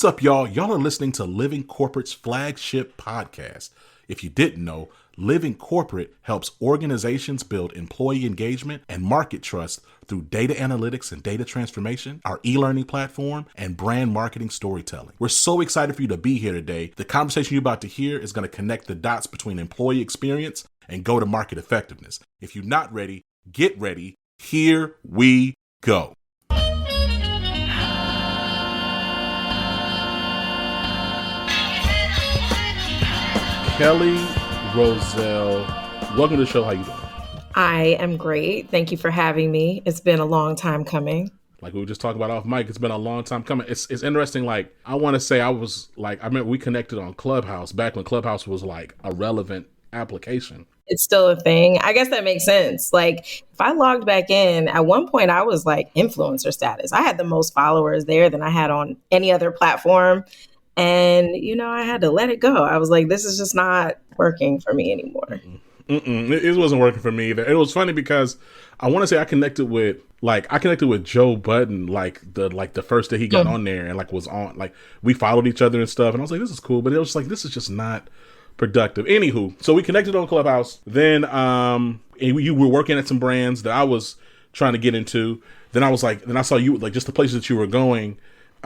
What's up, y'all? Y'all are listening to Living Corporate's flagship podcast. If you didn't know, Living Corporate helps organizations build employee engagement and market trust through data analytics and data transformation, our e-learning platform, and brand marketing storytelling. We're so excited for you to be here today. The conversation you're about to hear is going to connect the dots between employee experience and go-to-market effectiveness. If you're not ready, get ready. Here we go. Kelle Rozell, welcome to the show. How you doing? I am great. Thank you for having me. It's been a long time coming. Like we were just talking about off mic, it's been a long time coming. It's interesting. Like I want to say I remember we connected on Clubhouse back when Clubhouse was like a relevant application. It's still a thing. I guess that makes sense. Like if I logged back in, at one point I was like influencer status. I had the most followers there than I had on any other platform. And, I had to let it go. I was like, this is just not working for me anymore. It wasn't working for me either. It was funny because I want to say I connected with Joe Budden, the first day he got on there and was on, we followed each other and stuff. And I was like, this is cool. But it was like, this is just not productive. Anywho, so we connected on Clubhouse. Then you were working at some brands that I was trying to get into. Then I saw you, just the places that you were going.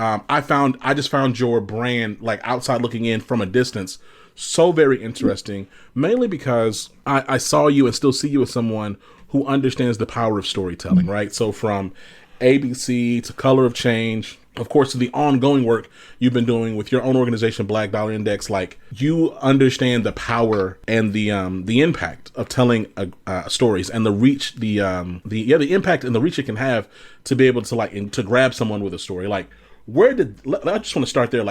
I just found your brand, outside looking in from a distance, so very interesting, mainly because I saw you and still see you as someone who understands the power of storytelling, right? So from ABC to Color of Change, of course, to the ongoing work you've been doing with your own organization, Black Dollar Index, you understand the power and the impact of telling stories and the reach, the impact and the reach it can have to be able to to grab someone with a story. I just want to start there.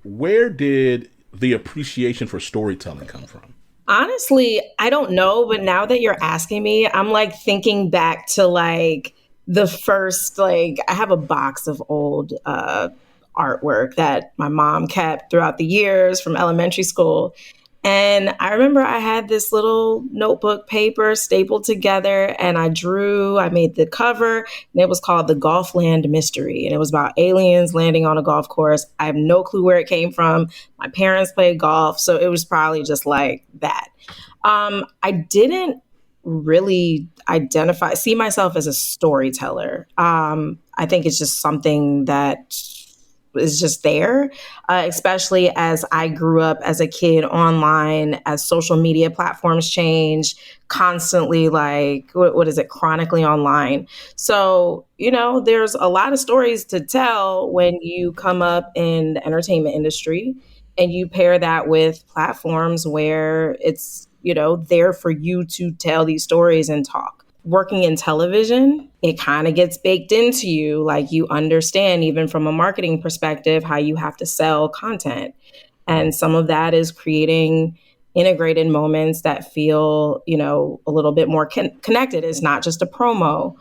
Where did the appreciation for storytelling come from? Honestly, I don't know. But now that you're asking me, I'm thinking back to the first, I have a box of old artwork that my mom kept throughout the years from elementary school. And I remember I had this little notebook paper stapled together and I made the cover, and it was called The Golfland Mystery. And it was about aliens landing on a golf course. I have no clue where it came from. My parents played golf, so it was probably just like that. I didn't really see myself as a storyteller. I think it's just something that is just there, especially as I grew up as a kid online, as social media platforms change constantly, what is it, chronically online. So, there's a lot of stories to tell when you come up in the entertainment industry and you pair that with platforms where it's, there for you to tell these stories and talk. Working in television, it kind of gets baked into you. You understand, even from a marketing perspective, how you have to sell content. And some of that is creating integrated moments that feel, a little bit more connected. It's not just a promo.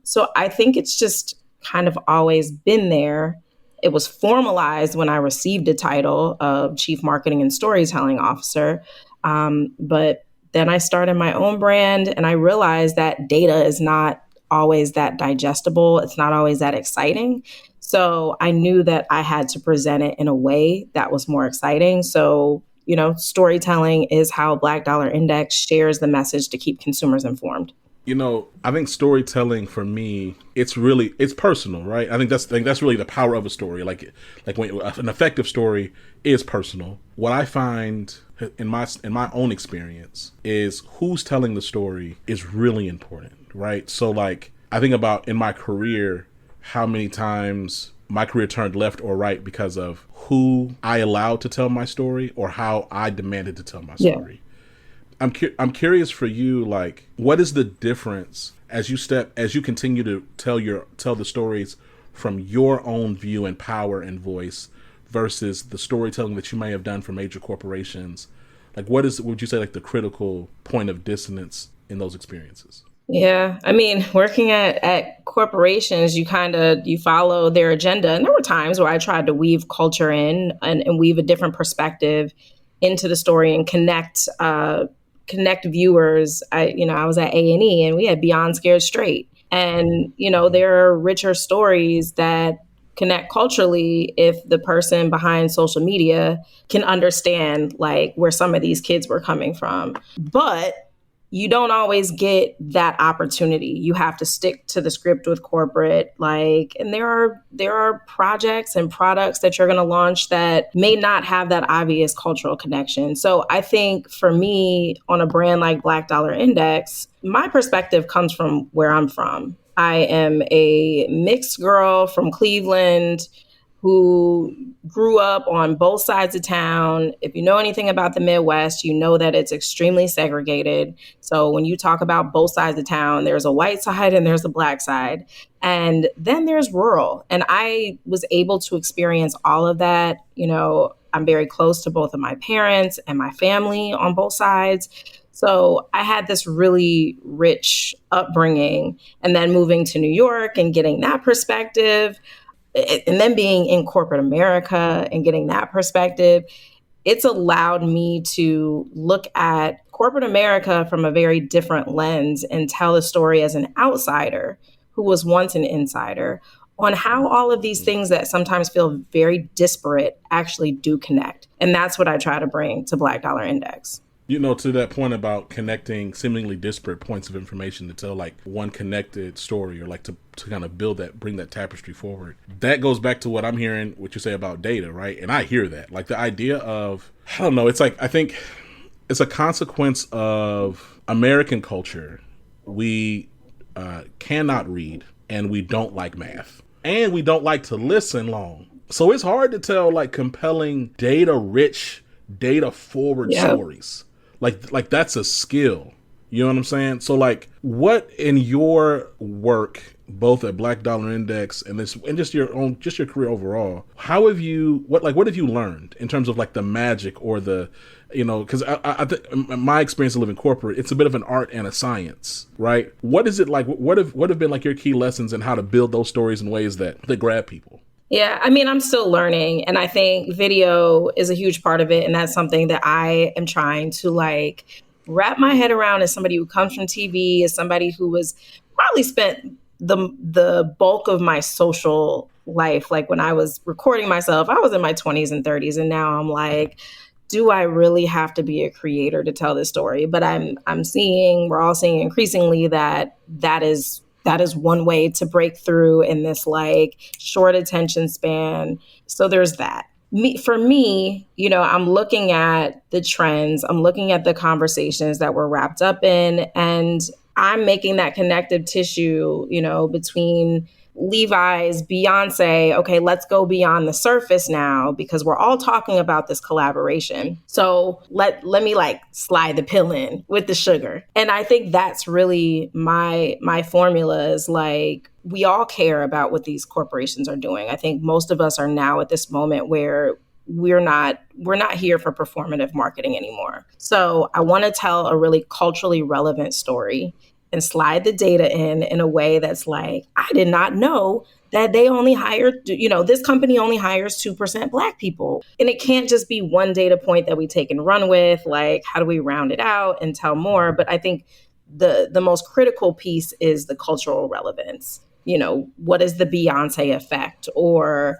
So I think it's just kind of always been there. It was formalized when I received the title of Chief Marketing and Storytelling Officer. But then I started my own brand and I realized that data is not always that digestible. It's not always that exciting. So I knew that I had to present it in a way that was more exciting. So, storytelling is how Black Dollar Index shares the message to keep consumers informed. I think storytelling for me, it's personal, right? I think that's really the power of a story. When an effective story is personal. What I find in my own experience is who's telling the story is really important, right? So I think about in my career, how many times my career turned left or right because of who I allowed to tell my story or how I demanded to tell my story. Yeah. I'm curious for you, what is the difference as you continue to tell the stories from your own view and power and voice versus the storytelling that you may have done for major corporations? What would you say the critical point of dissonance in those experiences? Yeah. I mean, working at corporations, you follow their agenda. And there were times where I tried to weave culture in and weave a different perspective into the story and connect viewers. I was at A&E and we had Beyond Scared Straight. And, there are richer stories that connect culturally if the person behind social media can understand like where some of these kids were coming from. But you don't always get that opportunity. You have to stick to the script with corporate, like, and there are projects and products that you're going to launch that may not have that obvious cultural connection. So I think for me, on a brand like Black Dollar Index, my perspective comes from where I'm from. I am a mixed girl from Cleveland who grew up on both sides of town. If you know anything about the Midwest, you know that it's extremely segregated. So when you talk about both sides of town, there's a white side and there's a black side. And then there's rural. And I was able to experience all of that. You know, I'm very close to both of my parents and my family on both sides. So I had this really rich upbringing, and then moving to New York and getting that perspective, and then being in corporate America and getting that perspective, it's allowed me to look at corporate America from a very different lens and tell a story as an outsider who was once an insider on how all of these things that sometimes feel very disparate actually do connect. And that's what I try to bring to Black Dollar Index. You know, to that point about connecting seemingly disparate points of information to tell like one connected story, or like to kind of bring that tapestry forward. That goes back to what I'm hearing, what you say about data, right? And I hear that, like the idea of, I don't know, it's like, I think it's a consequence of American culture. We cannot read, and we don't like math, and we don't like to listen long. So it's hard to tell like compelling, data-rich, data-forward stories. Like that's a skill. You know what I'm saying? So like, what in your work, both at Black Dollar Index and just your career overall, what have you learned in terms of like the magic or the, you know, because I think my experience of living corporate, it's a bit of an art and a science, right? What is it like? What have been like your key lessons in how to build those stories in ways that grab people? Yeah, I mean, I'm still learning, and I think video is a huge part of it. And that's something that I am trying to like wrap my head around as somebody who comes from TV, as somebody who was probably spent the bulk of my social life. Like when I was recording myself, I was in my 20s and 30s. And now I'm like, do I really have to be a creator to tell this story? But we're all seeing increasingly that is one way to break through in this like short attention span. So there's that. For me, you know, I'm looking at the trends, I'm looking at the conversations that we're wrapped up in, and I'm making that connective tissue, you know, between Levi's, Beyonce. Okay, let's go beyond the surface now, because we're all talking about this collaboration. So let me like slide the pill in with the sugar. And I think that's really my formula is like, we all care about what these corporations are doing. I think most of us are now at this moment where we're not here for performative marketing anymore. So I want to tell a really culturally relevant story and slide the data in a way that's like, I did not know that they only hired, you know, this company only hires 2% Black people. And it can't just be one data point that we take and run with. Like, how do we round it out and tell more? But I think the most critical piece is the cultural relevance. You know, what is the Beyonce effect? Or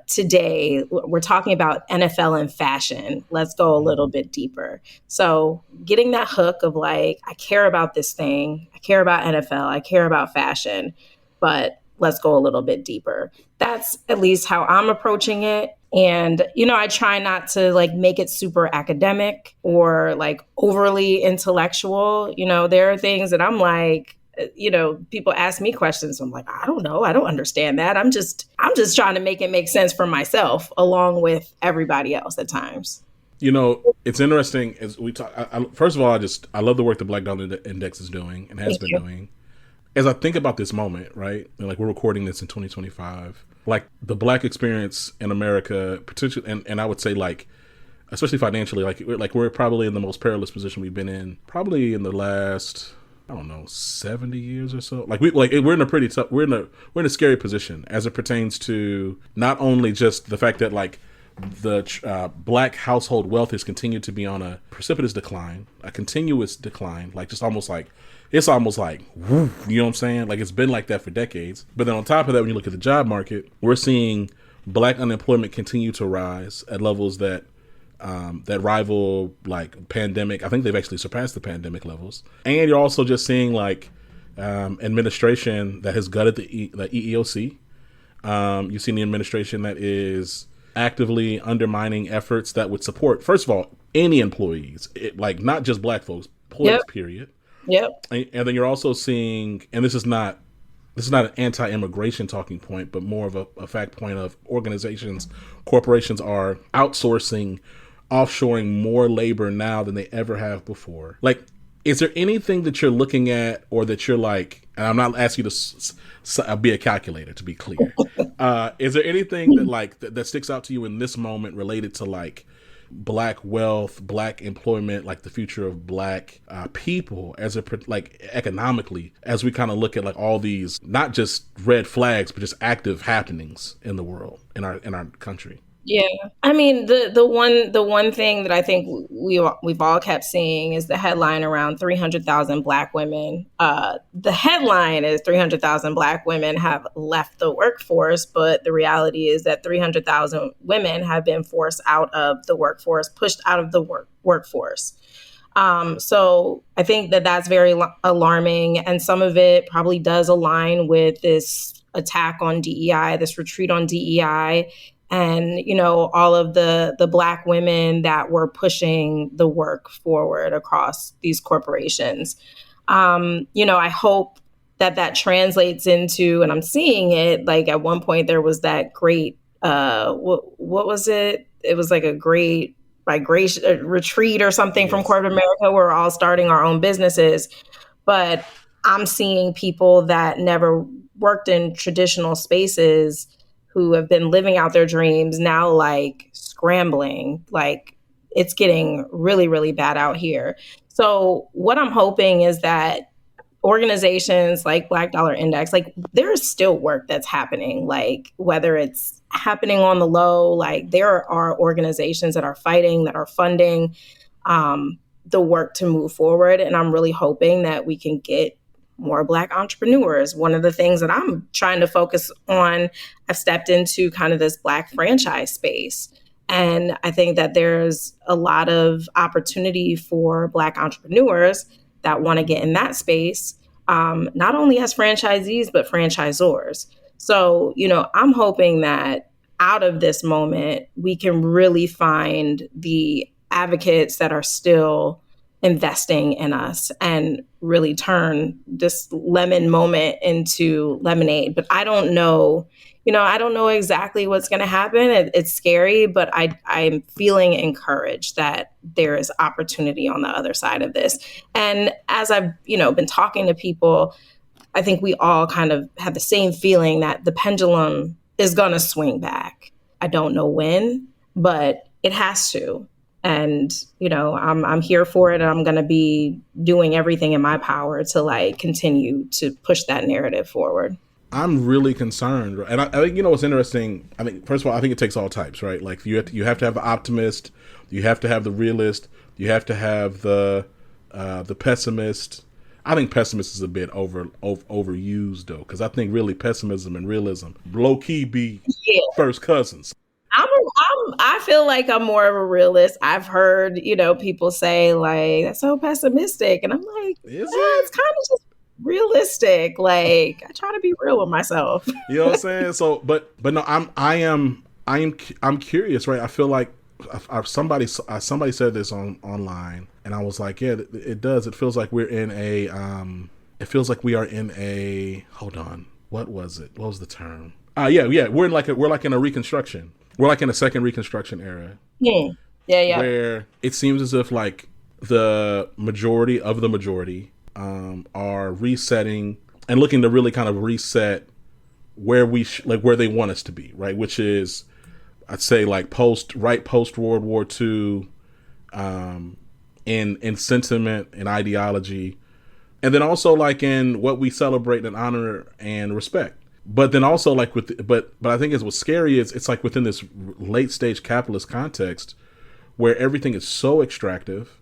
today we're talking about NFL and fashion. Let's go a little bit deeper. So getting that hook of like, I care about this thing. I care about NFL. I care about fashion, but let's go a little bit deeper. That's at least how I'm approaching it. And, you know, I try not to like make it super academic or like overly intellectual. You know, there are things that I'm like, you know, people ask me questions. I'm like, I don't know. I don't understand that. I'm just trying to make it make sense for myself along with everybody else at times. You know, it's interesting as we talk. First of all, I love the work the Black Dollar Index is doing and has been doing. As I think about this moment, right? And like we're recording this in 2025, like the Black experience in America, particularly, and I would say like, especially financially, like we're probably in the most perilous position we've been in probably in the last, I don't know, 70 years or so. We're in a pretty tough, we're in a scary position as it pertains to not only just the fact that like the black household wealth has continued to be on a precipitous decline, a continuous decline, like just almost like it's almost like, woo, you know what I'm saying? Like it's been like that for decades. But then on top of that, when you look at the job market, we're seeing black unemployment continue to rise at levels that that rival like pandemic. I think they've actually surpassed the pandemic levels. And you're also just seeing like administration that has gutted the EEOC. You've seen the administration that is actively undermining efforts that would support, first of all, any employees, like not just black folks, employees, yep. Period. Yep. And then you're also seeing, and this is not an anti-immigration talking point, but more of a fact point of corporations are outsourcing, offshoring more labor now than they ever have before. Like, is there anything that you're looking at or that you're like, and I'm not asking you to be a calculator, to be clear. Is there anything that like that sticks out to you in this moment related to like black wealth, black employment, like the future of black people as like economically, as we kind of look at like all these, not just red flags, but just active happenings in the world, in our country? Yeah, I mean the one thing that I think we've all kept seeing is the headline around 300,000 Black women. The headline is 300,000 Black women have left the workforce, but the reality is that 300,000 women have been forced out of the workforce, pushed out of the workforce. So I think that that's very alarming, and some of it probably does align with this attack on DEI, this retreat on DEI. And, you know, all of the Black women that were pushing the work forward across these corporations. You know, I hope that translates into, and I'm seeing it, like at one point there was that great, what was it? It was like a great migration retreat or something, yes, from corporate America. We're all starting our own businesses. But I'm seeing people that never worked in traditional spaces who have been living out their dreams now like scrambling, like it's getting really, really bad out here. So what I'm hoping is that organizations like Black Dollar Index, like there's still work that's happening, like whether it's happening on the low, like there are organizations that are fighting, that are funding the work to move forward. And I'm really hoping that we can get more Black entrepreneurs. One of the things that I'm trying to focus on, I've stepped into kind of this Black franchise space. And I think that there's a lot of opportunity for Black entrepreneurs that want to get in that space, not only as franchisees, but franchisors. So, you know, I'm hoping that out of this moment, we can really find the advocates that are still investing in us and really turn this lemon moment into lemonade. But I don't know, I don't know exactly what's going to happen. It's scary, but I'm feeling encouraged that there is opportunity on the other side of this. And as I've, been talking to people, I think we all kind of have the same feeling that the pendulum is going to swing back. I don't know when, but it has to. And, I'm here for it. And I'm going to be doing everything in my power to continue to push that narrative forward. I'm really concerned. And I think, what's interesting, I think, first of all, I think it takes all types, right? Like you have to have the optimist, you have to have the realist, you have to have the pessimist. I think pessimist is a bit overused though, because I think really pessimism and realism low key be first cousins. I feel like I'm more of a realist. I've heard, people say that's so pessimistic. And I'm like, it's kind of just realistic. Like I try to be real with myself. You know what I'm saying? So, but no, I'm curious, right? I feel like somebody said this online and I was like, yeah, it does. It feels like we're in a, we are in a, hold on. What was it? What was the term? Yeah. We're in a reconstruction. We're in a second Reconstruction era. Yeah. Where it seems as if the majority of the majority are resetting and looking to really kind of reset where where they want us to be, right? Which is, I'd say post World War II, in sentiment and ideology, and then also in what we celebrate and honor and respect. But then also like but I think what's scary is it's like within this late stage capitalist context where everything is so extractive,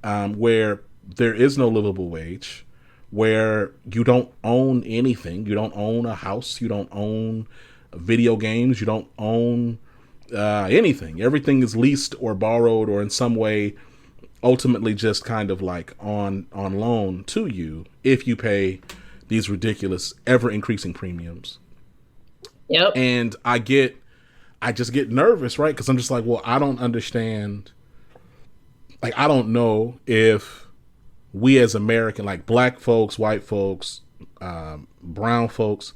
where there is no livable wage, where you don't own anything. You don't own a house. You don't own video games. You don't own anything. Everything is leased or borrowed or in some way ultimately just kind of like on loan to you if you pay these ridiculous ever increasing premiums. Yep. And I just get nervous, right? Because I'm just like, well, I don't understand. Like, I don't know if we as American, like black folks, white folks, brown folks,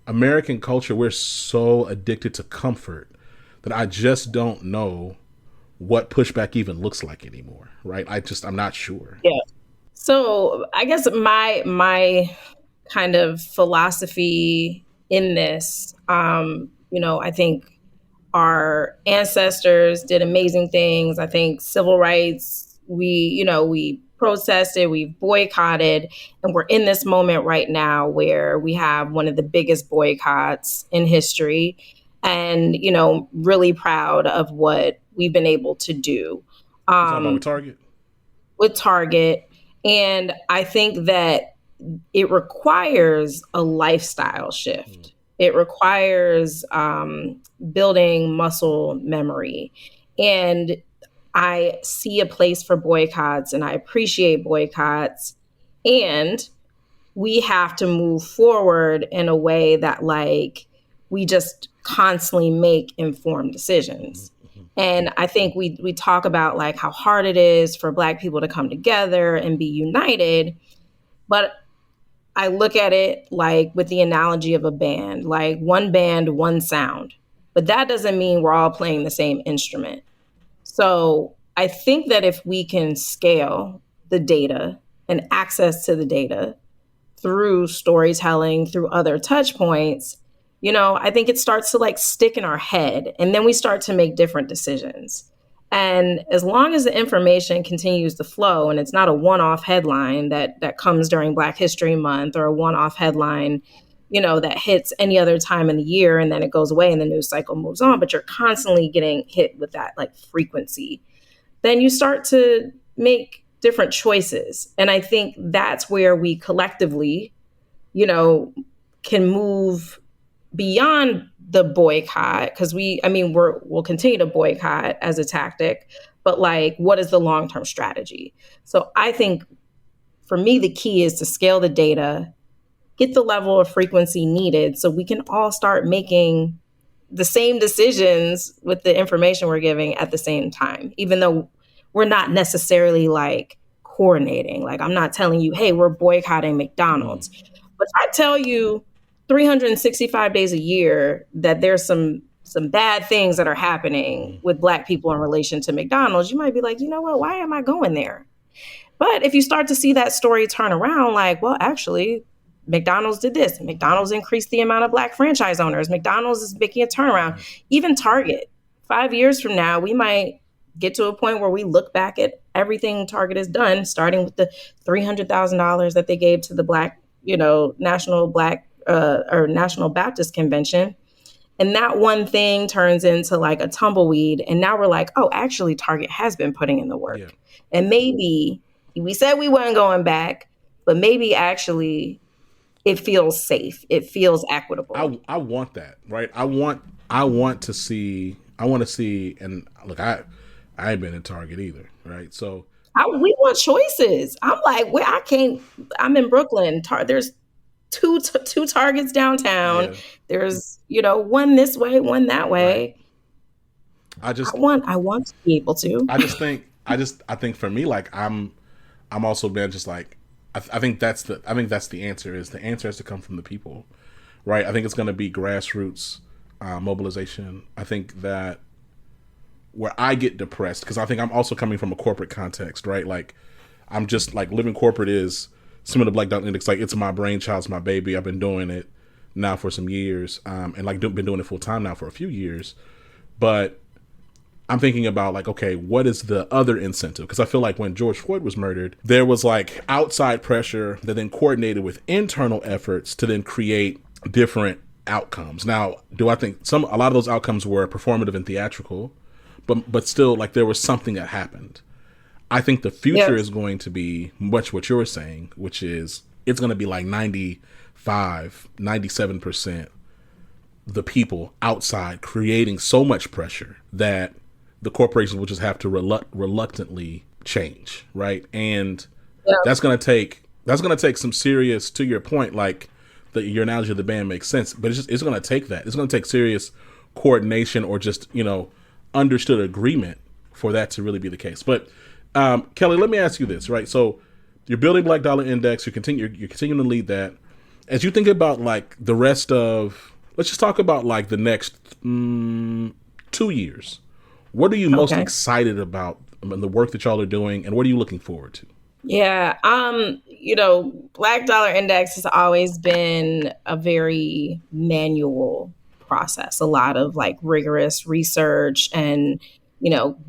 American culture, we're so addicted to comfort that I just don't know what pushback even looks like anymore, right? I'm not sure. Yeah. So I guess my kind of philosophy in this, I think our ancestors did amazing things. I think civil rights, we protested, we boycotted, and we're in this moment right now where we have one of the biggest boycotts in history, and really proud of what we've been able to do. Talking about with Target? With Target. And I think that it requires a lifestyle shift. It requires building muscle memory. And I see a place for boycotts and I appreciate boycotts. And we have to move forward in a way that we just constantly make informed decisions. And I think we talk about how hard it is for Black people to come together and be united. But I look at it with the analogy of a band, one band, one sound. But that doesn't mean we're all playing the same instrument. So I think that if we can scale the data and access to the data through storytelling, through other touch points, I think it starts to stick in our head, and then we start to make different decisions. And as long as the information continues to flow and it's not a one-off headline that comes during Black History Month or a one-off headline, that hits any other time in the year and then it goes away and the news cycle moves on, but you're constantly getting hit with that frequency, then you start to make different choices. And I think that's where we collectively, can move beyond the boycott, because we'll continue to boycott as a tactic, but what is the long-term strategy? So I think for me, the key is to scale the data, get the level of frequency needed so we can all start making the same decisions with the information we're giving at the same time, even though we're not necessarily coordinating. I'm not telling you, hey, we're boycotting McDonald's. But if I tell you 365 days a year that there's some bad things that are happening with Black people in relation to McDonald's, you might be like, you know what, why am I going there? But if you start to see that story turn around, well, actually, McDonald's did this. McDonald's increased the amount of Black franchise owners. McDonald's is making a turnaround. Even Target, 5 years from now, we might get to a point where we look back at everything Target has done, starting with the $300,000 that they gave to the Black, National Baptist Convention. And that one thing turns into a tumbleweed. And now we're like, oh, actually, Target has been putting in the work. Yeah. And maybe we said we weren't going back, but maybe actually it feels safe. It feels equitable. I want that, right? I want to see, and look, I ain't been in Target either, right? So we want choices. I'm I'm in Brooklyn. There's two Targets downtown. Yeah. There's, one this way, one that way. Right. I want to be able to. I think for me, I'm also been just I think that's the answer. Is the answer has to come from the people, right? I think it's going to be grassroots mobilization. I think that where I get depressed, because I think I'm also coming from a corporate context, right? I'm just living corporate is some of the Black Dot Index. It's my brainchild, it's my baby. I've been doing it now for some years, and been doing it full time now for a few years. But I'm thinking about okay, what is the other incentive? Because I feel when George Floyd was murdered, there was outside pressure that then coordinated with internal efforts to then create different outcomes. Now, do I think a lot of those outcomes were performative and theatrical, but still, like, there was something that happened. I think the future Yep. is going to be much what you were saying, which is it's going to be like 95, 97% the people outside creating so much pressure that the corporations will just have to reluctantly change, right? And Yep. that's gonna take some serious. To your point, like your analogy of the band makes sense, but it's gonna take that. It's gonna take serious coordination or just understood agreement for that to really be the case. But Kelly, let me ask you this, right? So you're building Black Dollar Index. You're continuing to lead that. As you think about like the rest of, let's just talk about like the next 2 years. What are you most Okay. excited about in the work that y'all are doing, and what are you looking forward to? Yeah. Black Dollar Index has always been a very manual process, a lot of like rigorous research and,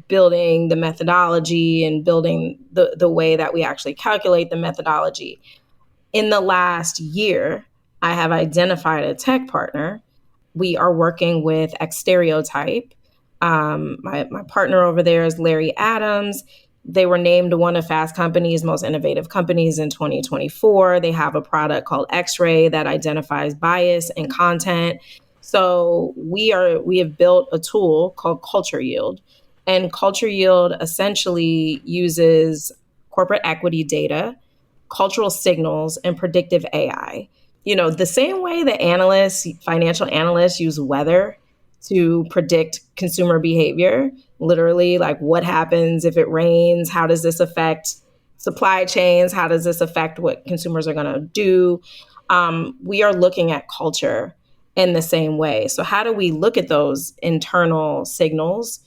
building the methodology and building the way that we actually calculate the methodology. In the last year, I have identified a tech partner. We are working with Xtereotype. My partner over there is Larry Adams. They were named one of Fast Company's most innovative companies in 2024. They have a product called X-Ray that identifies bias in content. So we have built a tool called Culture Yield. And Culture Yield essentially uses corporate equity data, cultural signals, and predictive AI. The same way that financial analysts use weather to predict consumer behavior, literally, like what happens if it rains? How does this affect supply chains? How does this affect what consumers are going to do? We are looking at culture in the same way. So, how do we look at those internal signals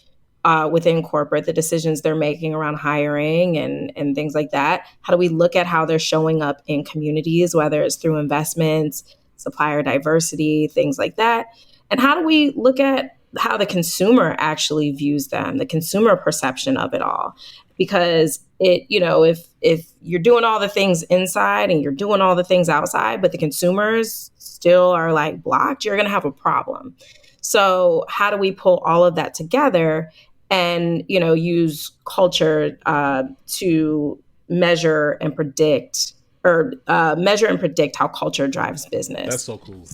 within corporate, the decisions they're making around hiring and things like that? How do we look at how they're showing up in communities, whether it's through investments, supplier diversity, things like that? And how do we look at how the consumer actually views them, the consumer perception of it all? Because if you're doing all the things inside and you're doing all the things outside, but the consumers still are like blocked, you're going to have a problem. So how do we pull all of that together and use culture to measure and predict how culture drives That's business? so cool.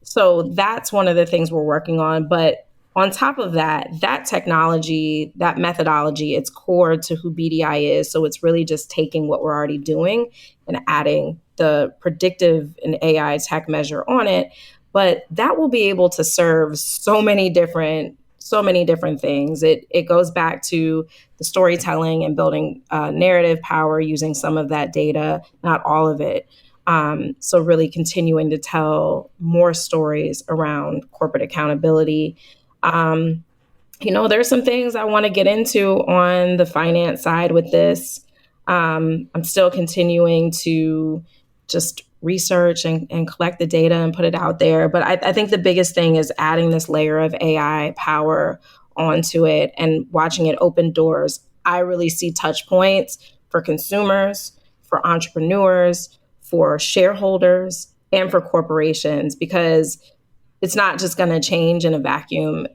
So that's one of the things we're working on. But on top of that, that technology, that methodology, it's core to who BDI is. So it's really just taking what we're already doing and adding the predictive and AI tech measure on it. But that will be able to serve so many different things. It goes back to the storytelling and building narrative power using some of that data, not all of it. So really continuing to tell more stories around corporate accountability. Um, there's some things I want to get into on the finance side with this. I'm still continuing to just research and collect the data and put it out there. But I think the biggest thing is adding this layer of AI power onto it and watching it open doors. I really see touch points for consumers, for entrepreneurs, for shareholders, and for corporations, because it's not just going to change in a vacuum.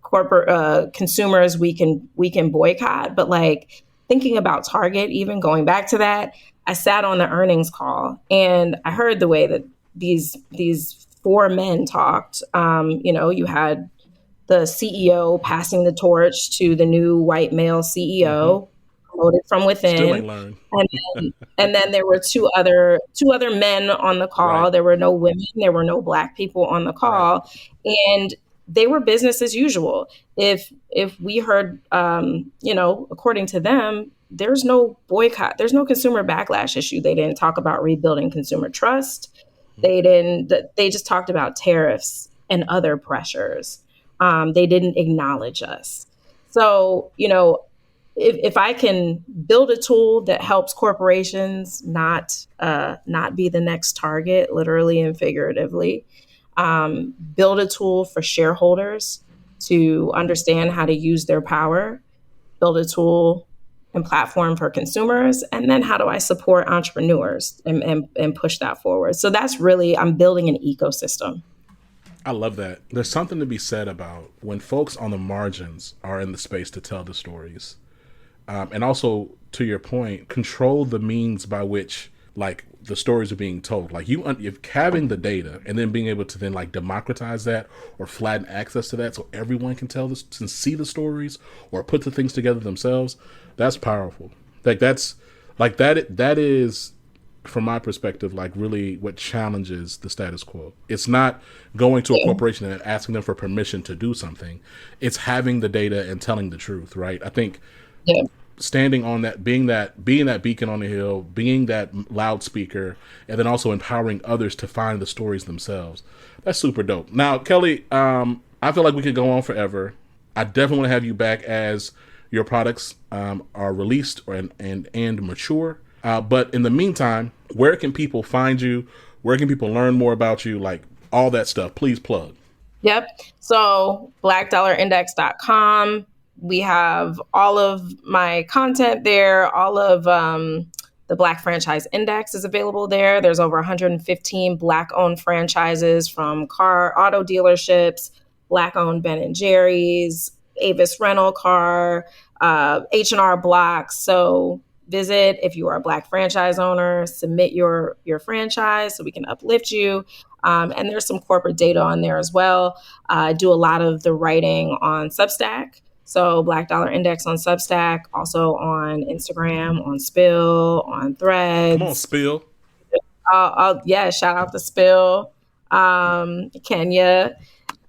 Corporate consumers we can boycott, but like thinking about Target, even going back to that, I sat on the earnings call and I heard the way that these four men talked. You had the CEO passing the torch to the new white male Mm-hmm. CEO, promoted from Still ain't within. learned. And then there were two other men on the Right. call. There were no women, there were no black people on the Right. call, and they were business as usual. If we heard, according to them, there's no boycott, there's no consumer backlash issue. They didn't talk about rebuilding consumer trust. They didn't. They just talked about tariffs and other pressures. They didn't acknowledge us. So, if I can build a tool that helps corporations not be the next target, literally and figuratively, build a tool for shareholders to understand how to use their power, build a tool and platform for consumers? And then how do I support entrepreneurs and push that forward? So that's really, I'm building an ecosystem. I love that. There's something to be said about when folks on the margins are in the space to tell the stories. And also, to your point, control the means by which, like, the stories are being told. Like, if having the data and then being able to then, like, democratize that or flatten access to that so everyone can tell this and see the stories or put the things together themselves, that's powerful. Like, that is, from my perspective, like, really what challenges the status quo. It's not going to a corporation and asking them for permission to do something. It's having the data and telling the truth, right? I think standing on that, being that beacon on the hill, being that loudspeaker, and then also empowering others to find the stories themselves. That's super dope. Now, Kelle, I feel like we could go on forever. I definitely want to have you back as your products are released and mature. But in the meantime, where can people find you? Where can people learn more about you? Like, all that stuff. Please plug. Yep. So blackdollarindex.com. We have all of my content there. All of the Black Franchise Index is available there. There's over 115 Black-owned franchises, from auto dealerships, Black-owned Ben & Jerry's, Avis Rental Car, H&R Block. So visit if you are a Black franchise owner, submit your franchise so we can uplift you. And there's some corporate data on there as well. I do a lot of the writing on Substack. So Black Dollar Index on Substack, also on Instagram, on Spill, on Threads. Come on, Spill. Shout out to Spill, Kenya.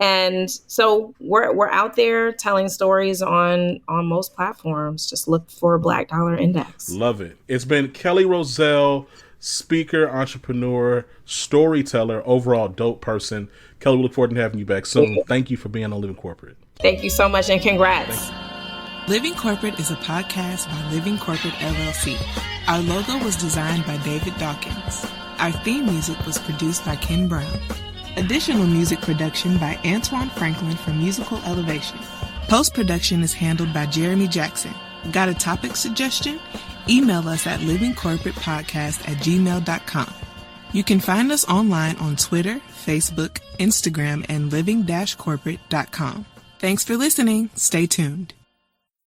And so we're out there telling stories on most platforms. Just look for Black Dollar Index. Love it. It's been Kelle Rozell, speaker, entrepreneur, storyteller, overall dope person. Kelle, we look forward to having you back soon. Thank you for being on Living Corporate. Thank you so much, and congrats. Living Corporate is a podcast by Living Corporate LLC. Our logo was designed by David Dawkins. Our theme music was produced by Ken Brown. Additional music production by Antoine Franklin for Musical Elevation. Post-production is handled by Jeremy Jackson. Got a topic suggestion? Email us at livingcorporatepodcast@gmail.com. You can find us online on Twitter, Facebook, Instagram, and living-corporate.com. Thanks for listening. Stay tuned.